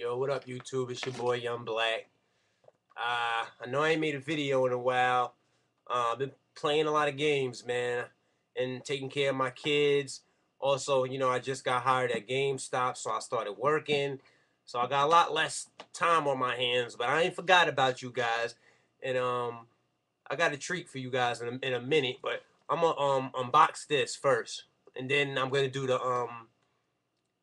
Yo, what up, YouTube? It's your boy, Young Black. I know I ain't made a video in a while. I've been playing a lot of games, man, and taking care of my kids. Also, I just got hired at GameStop, so I started working. So I got a lot less time on my hands, but I ain't forgot about you guys. And I got a treat for you guys in a minute, but I'm gonna unbox this first, and then I'm gonna do the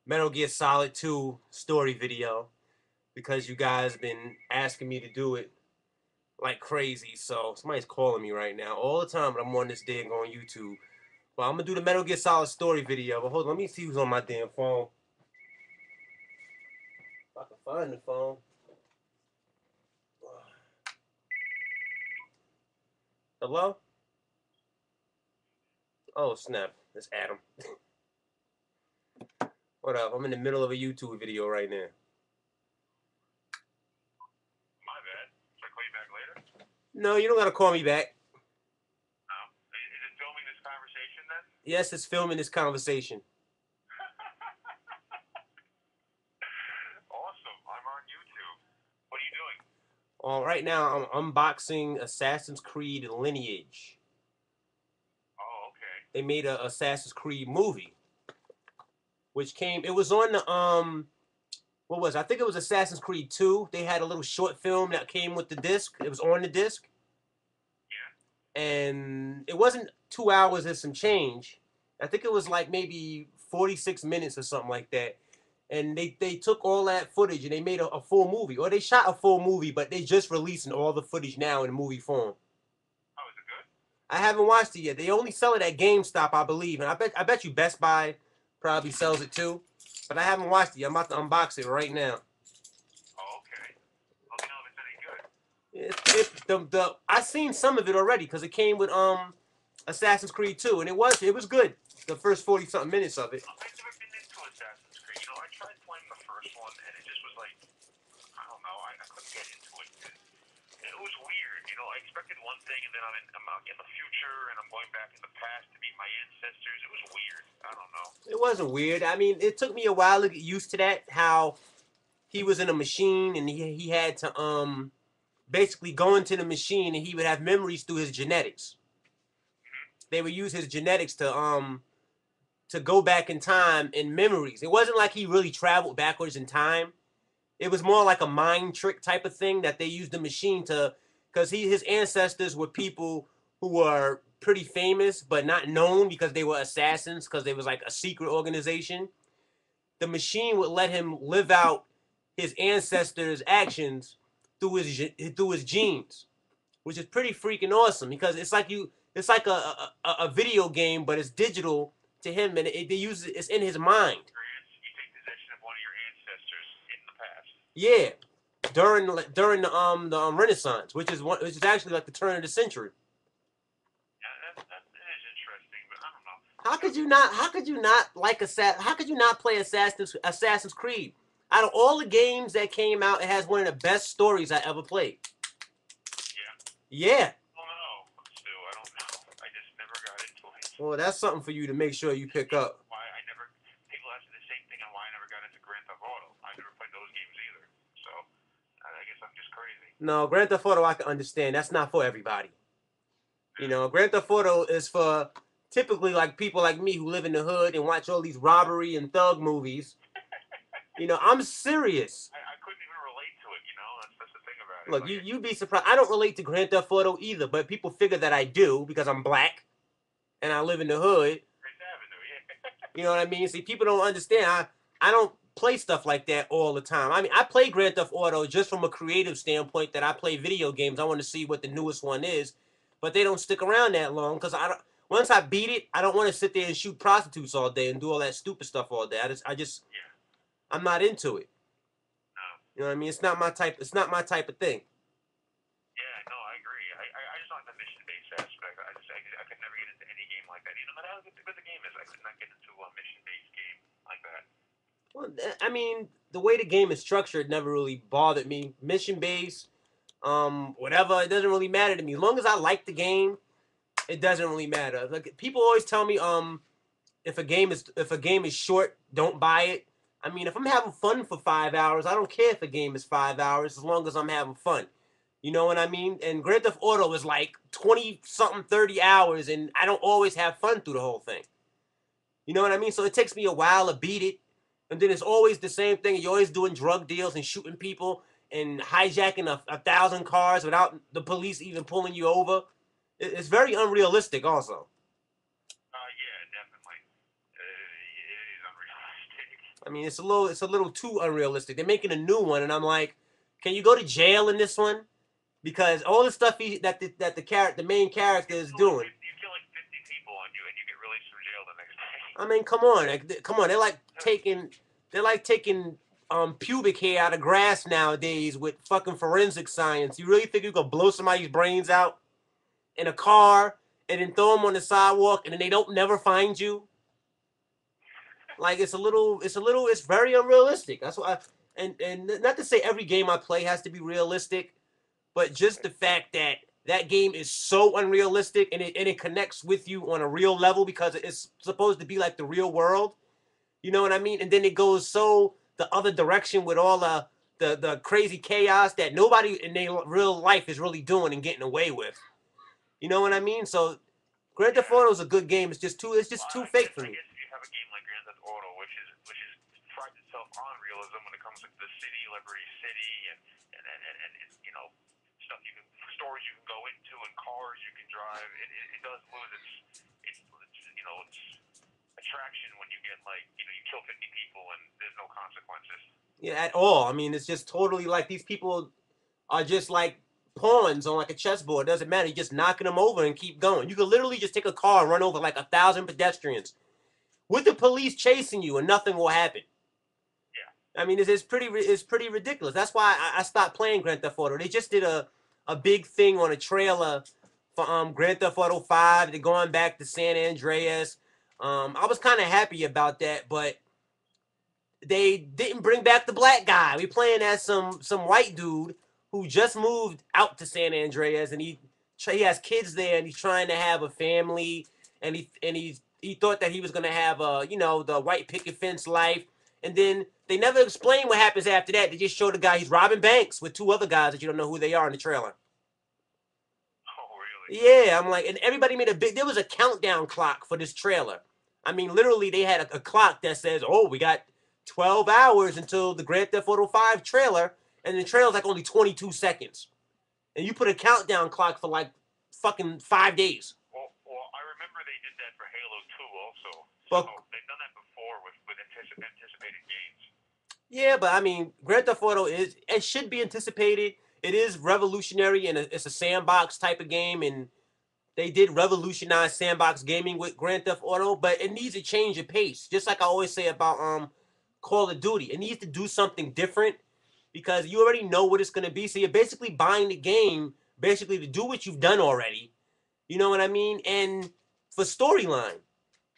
Metal Gear Solid 2 story video because you guys been asking me to do it like crazy. So somebody's calling me right now all the time, but I'm on this damn on YouTube. But I'm gonna do the Metal Gear Solid story video. But hold on, let me see who's on my damn phone. If I can find the phone. Hello? Oh snap! It's Adam. What up? I'm in the middle of a YouTube video right now. My bad. Should I call you back later? No, you don't gotta call me back. No. Is it filming this conversation then? Yes, it's filming this conversation. Awesome. I'm on YouTube. What are you doing? Right now, I'm unboxing Assassin's Creed Lineage. Oh, okay. They made a Assassin's Creed movie, which came. It was on the what was it? I think it was Assassin's Creed 2. They had a little short film that came with the disc. It was on the disc, Yeah. and it wasn't 2 hours and some change. I think it was like maybe 46 minutes or something like that. And they took all that footage and they made a full movie, or they shot a full movie, but they just releasing all the footage now in movie form. Oh, is it good? I haven't watched it yet. They only sell it at GameStop, I believe, and I bet you Best Buy probably sells it too. But I haven't watched it yet. I'm about to unbox it right now. Oh, okay. Let me know if it's any good. I seen some of it already because it came with Assassin's Creed 2, and it was good. The first 40 something minutes of it. I've never been into Assassin's Creed. I tried playing the first one, and it just was like, I don't know, I couldn't get into it. It was weird. I expected one thing, and then I'm out in the future, and I'm going back in the past to meet my ancestors. It was weird. I don't know. It wasn't weird. I mean, it took me a while to get used to that. How he was in a machine, and he had to basically go into the machine, and he would have memories through his genetics. They would use his genetics to go back in time in memories. It wasn't like he really traveled backwards in time. It was more like a mind trick type of thing that they used the machine to, because his ancestors were people who were pretty famous but not known because they were assassins, because they was like a secret organization. The machine would let him live out his ancestors' actions through his genes, which is pretty freaking awesome because it's like a video game, but it's digital to him, and it's in his mind. You take possession of one of your ancestors in the past. Yeah, during the Renaissance, which is actually like the turn of the century. Yeah, that is interesting, but I don't know. How could you not? How could you not like How could you not play Assassin's Creed? Out of all the games that came out, it has one of the best stories I ever played. Yeah. Yeah. I don't know. I just never got into it. Well, that's something for you to make sure you pick up. People ask me the same thing on why I never got into Grand Theft Auto. I never played those games either. So, I guess I'm just crazy. No, Grand Theft Auto I can understand. That's not for everybody. Grand Theft Auto is for typically like people like me who live in the hood and watch all these robbery and thug movies. I'm serious. I couldn't even relate to it, That's the thing about it. Look, you'd be surprised. I don't relate to Grand Theft Auto either, but people figure that I do because I'm black and I live in the hood. Grace Avenue, yeah. You know what I mean? See, people don't understand. I don't play stuff like that all the time. I mean, I play Grand Theft Auto just from a creative standpoint that I play video games. I want to see what the newest one is, but they don't stick around that long because once I beat it, I don't want to sit there and shoot prostitutes all day and do all that stupid stuff all day. Yeah. I'm not into it. No. You know what I mean? It's not my type of thing. Yeah, no, I agree. I just like the mission-based aspect. I could never get into any game like that. No matter how good the game is, I could not get into a mission-based game like that. Well, I mean, the way the game is structured never really bothered me. Mission-based, whatever, it doesn't really matter to me. As long as I like the game, it doesn't really matter. Like people always tell me, if a game is short, don't buy it. I mean, if I'm having fun for 5 hours, I don't care if the game is 5 hours as long as I'm having fun. You know what I mean? And Grand Theft Auto is like 20 something, 30 hours, and I don't always have fun through the whole thing. You know what I mean? So it takes me a while to beat it. And then it's always the same thing. You're always doing drug deals and shooting people and hijacking a thousand cars without the police even pulling you over. It's very unrealistic, also. Yeah, definitely. It is unrealistic. I mean, it's a little too unrealistic. They're making a new one, and I'm like, can you go to jail in this one? Because all the stuff the main character is doing. You kill like 50 people on you, and you get released from jail the next day. I mean, come on, come on. They're like taking pubic hair out of grass nowadays with fucking forensic science. You really think you could blow somebody's brains out in a car and then throw them on the sidewalk and then they don't never find you? Like it's very unrealistic. That's why. And not to say every game I play has to be realistic, but just the fact that that game is so unrealistic and it connects with you on a real level because it's supposed to be like the real world. You know what I mean? And then it goes so the other direction with all the crazy chaos that nobody in their real life is really doing and getting away with. You know what I mean? So Grand Theft Auto is a good game. It's just too fake for I me. guess if you have a game like Grand Theft Auto, which is prides itself on realism when it comes to the city, Liberty City, and it's, stuff stores you can go into and cars you can drive. It does lose its attraction when you get like you kill 50 people and there's no consequences. Yeah, at all. I mean, it's just totally like these people are just like pawns on like a chessboard. It doesn't matter. You're just knocking them over and keep going. You could literally just take a car and run over like 1,000 pedestrians with the police chasing you and nothing will happen. Yeah. I mean, it's pretty ridiculous. That's why I stopped playing Grand Theft Auto. They just did a big thing on a trailer for Grand Theft Auto 5. They're going back to San Andreas. I was kind of happy about that, but they didn't bring back the black guy. We playing as some white dude who just moved out to San Andreas, and he has kids there, and he's trying to have a family, and he thought that he was gonna have the white picket fence life, and then they never explain what happens after that. They just show the guy he's robbing banks with two other guys that you don't know who they are in the trailer. Oh, really? Yeah, I'm like, and everybody made a big. There was a countdown clock for this trailer. I mean, literally, they had a clock that says, "Oh, we got 12 hours until the Grand Theft Auto 5 trailer," and the trailer's like only 22 seconds. And you put a countdown clock for like fucking 5 days. Well, I remember they did that for Halo 2 also. So But they've done that before with anticipated games. yeah, but I mean, Grand Theft Auto it should be anticipated. It is revolutionary and it's a sandbox type of game, and they did revolutionize sandbox gaming with Grand Theft Auto, but it needs to change the pace. Just like I always say about Call of Duty, it needs to do something different because you already know what it's going to be. So you're basically buying the game basically to do what you've done already. You know what I mean? And for storyline.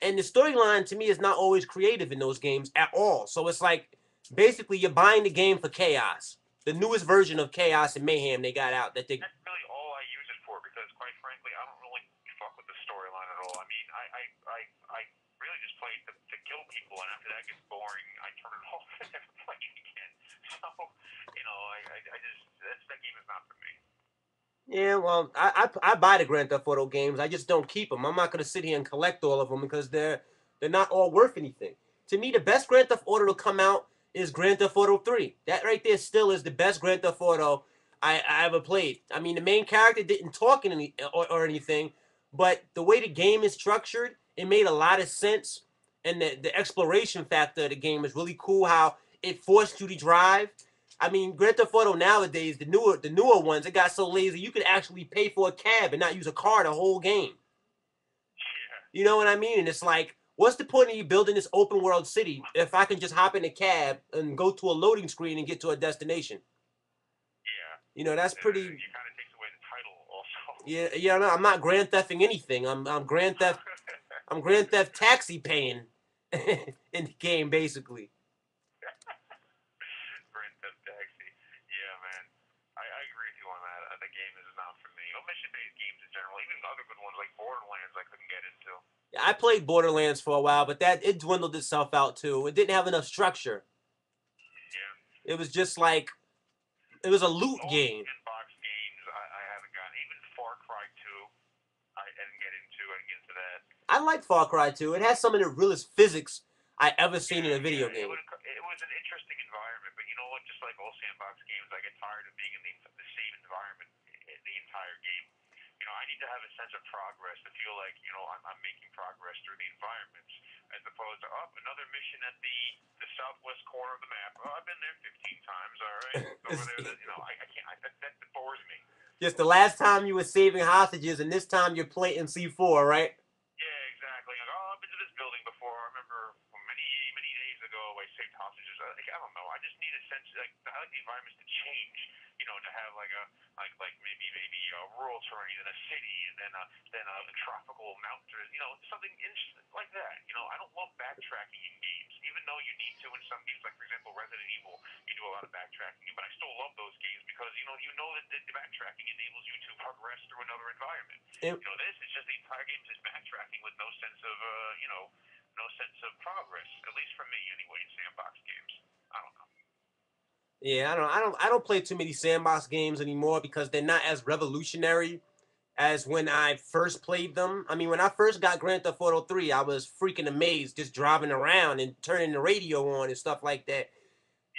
And the storyline to me is not always creative in those games at all. So it's like basically you're buying the game for chaos. The newest version of Chaos and Mayhem they got out that they That's really all I use it for because, quite frankly, I don't really fuck with the storyline at all. I mean, I really just play to kill people, and after that gets boring, I turn it off and never play it again. So, I just that game is not for me. Yeah, well, I buy the Grand Theft Auto games. I just don't keep them. I'm not gonna sit here and collect all of them because they're not all worth anything. To me, the best Grand Theft Auto to come out is Grand Theft Auto 3. That right there still is the best Grand Theft Auto I ever played. I mean, the main character didn't talk in or anything, but the way the game is structured, it made a lot of sense. And the exploration factor of the game is really cool. How it forced you to drive. I mean, Grand Theft Auto nowadays, the newer ones, it got so lazy you could actually pay for a cab and not use a car the whole game. Yeah. You know what I mean? And it's like, what's the point of you building this open world city if I can just hop in a cab and go to a loading screen and get to a destination? Yeah. That's pretty. It kind of takes away the title also. Yeah, yeah. No, I'm not Grand Thefting anything. I'm Grand Theft. I'm Grand Theft Taxi paying in the game basically. Grand Theft Taxi. Yeah, man. I agree with you on that. The game is not for me. Or mission-based games in general, even other good ones like Borderlands, I couldn't get into. Yeah, I played Borderlands for a while, but that it dwindled itself out too. It didn't have enough structure. It was just like it was a loot Most game. inbox games I haven't gotten. Even Far Cry 2, I didn't get into. I didn't get into that. I like Far Cry 2. It has some of the realest physics I ever seen in a video Yeah. game. It was an interesting environment, but you know what? Just like all sandbox games, I get tired of being in the same environment the entire game. You know, I need to have a sense of progress to feel like, you know, I'm making progress through the environments, as opposed to, oh, another mission at the southwest corner of the map. Oh, I've been there 15 times, all right. It's over there, you know, I can't, that bores me. Just the last time you were saving hostages, and this time you're planting C4, right? Yeah, exactly. Like, oh, I've been to this building before. I remember many days ago I saved hostages. Like, I don't know. I just need a sense. Like, I like the environments to change. You know, to have like a maybe a rural terrain in a city, and then a tropical mountain. You know, something interesting like that. You know, I don't love backtracking in games, even though you need to in some games. Like for example, Resident Evil, you do a lot of backtracking, but I still love those games because you know that the backtracking enables you to progress through another environment. And, You know, this is just the entire game is just backtracking with no sense of you know, no sense of progress. At least for me, anyway, in sandbox games. I don't know. yeah, I don't play too many sandbox games anymore because they're not as revolutionary as when I first played them. I mean, when I first got Grand Theft Auto 3, I was freaking amazed just driving around and turning the radio on and stuff like that.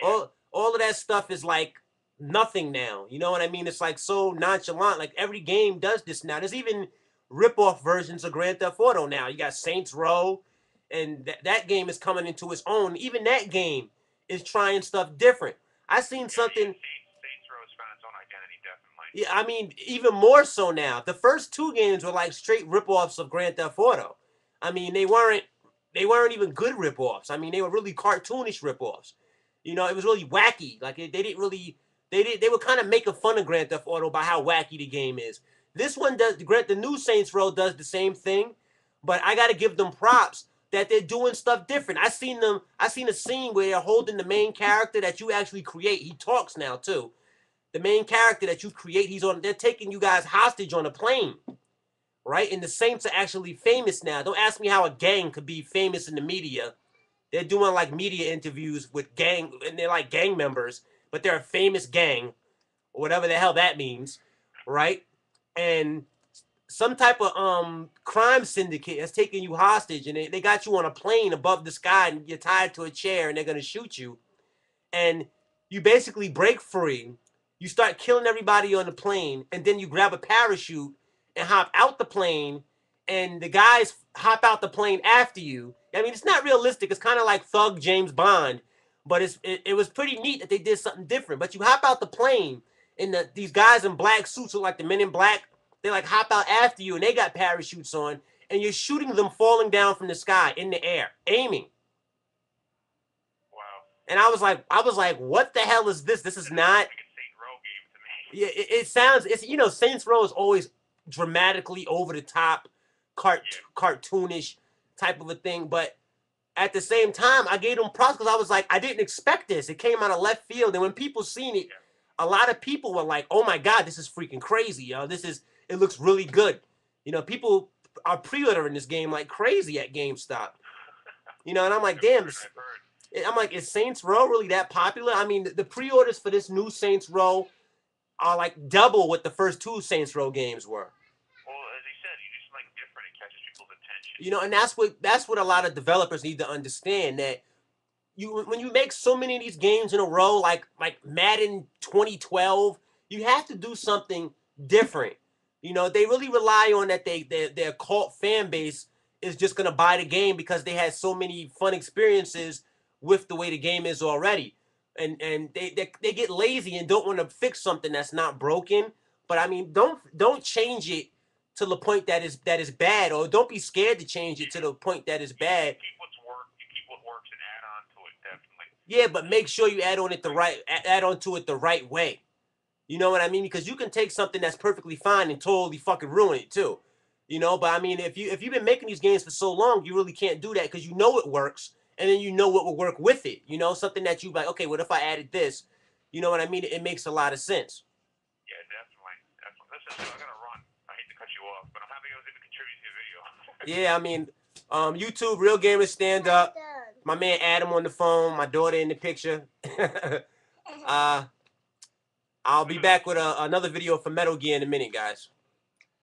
Yeah, All of that stuff is like nothing now. You know what I mean? It's like so nonchalant. Like every game does this now. There's even rip-off versions of Grand Theft Auto now. You got Saints Row, and that game is coming into its own. Even that game is trying stuff different. I seen yeah. something. Saints Row has found its own identity, definitely. Yeah, I mean, even more so now. The first two games were like straight rip-offs of Grand Theft Auto. I mean, they weren't even good rip-offs. I mean, they were really cartoonish rip-offs. You know, it was really wacky. Like they didn't really they were kind of making fun of Grand Theft Auto by how wacky the game is. This one does the new Saints Row does the same thing, but I got to give them props that they're doing stuff different. I seen a scene where they're holding the main character that you actually create. He talks now too. The main character that you create, they're taking you guys hostage on a plane, right? And the Saints are actually famous now. Don't ask me how a gang could be famous in the media. They're doing like media interviews with gang, and they're like gang members, but they're a famous gang, or whatever the hell that means, right? And some type of crime syndicate has taken you hostage, and they got you on a plane above the sky, and you're tied to a chair, and they're gonna shoot you, and you basically break free. You start killing everybody on the plane, and then you grab a parachute and hop out the plane, and the guys hop out the plane after you. I mean, it's not realistic. It's kind of like Thug James Bond, but it was pretty neat that they did something different. But you hop out the plane, and these guys in black suits look like the Men in Black. They like hop out after you, and they got parachutes on, and you're shooting them falling down from the sky in the air, aiming. Wow. And I was like, what the hell is this? This is That sounds not. like a Saint Row game to me. Yeah, it sounds. It's Saints Row is always dramatically over the top, Yeah. cartoonish type of a thing. But at the same time, I gave them props because I was like, I didn't expect this. It came out of left field, and when people seen it, Yeah. a lot of people were like, "Oh my god, this is freaking crazy, yo! It looks really good." People are pre-ordering this game like crazy at GameStop. And I'm like, I've damn, heard. I've heard. I'm like, is Saints Row really that popular? I mean, the pre-orders for this new Saints Row are like double what the first two Saints Row games were. Well, as he said, you do something different. It catches people's attention. And that's what a lot of developers need to understand, that when you make so many of these games in a row, like Madden 2012, you have to do something different. They really rely on that their cult fan base is just gonna buy the game because they had so many fun experiences with the way the game is already, and they get lazy and don't want to fix something that's not broken. But I mean, don't change it to the point that is bad, or don't be scared to change it to the point that is bad. You keep what works and add on to it. Definitely. Yeah, but make sure you add on to it the right way. You know what I mean? Because you can take something that's perfectly fine and totally fucking ruin it too. But I mean, if you've been making these games for so long, you really can't do that because you know it works, and then you know what will work with it. Something that you like. Okay, what if I added this? You know what I mean? It makes a lot of sense. Yeah, definitely. Definitely. Listen, dude, I gotta run. I hate to cut you off, but I'm happy I was able to contribute to your video. Yeah, I mean, YouTube, Real Gamers Stand Up. My man Adam on the phone. My daughter in the picture. I'll be back with another video for Metal Gear in a minute, guys.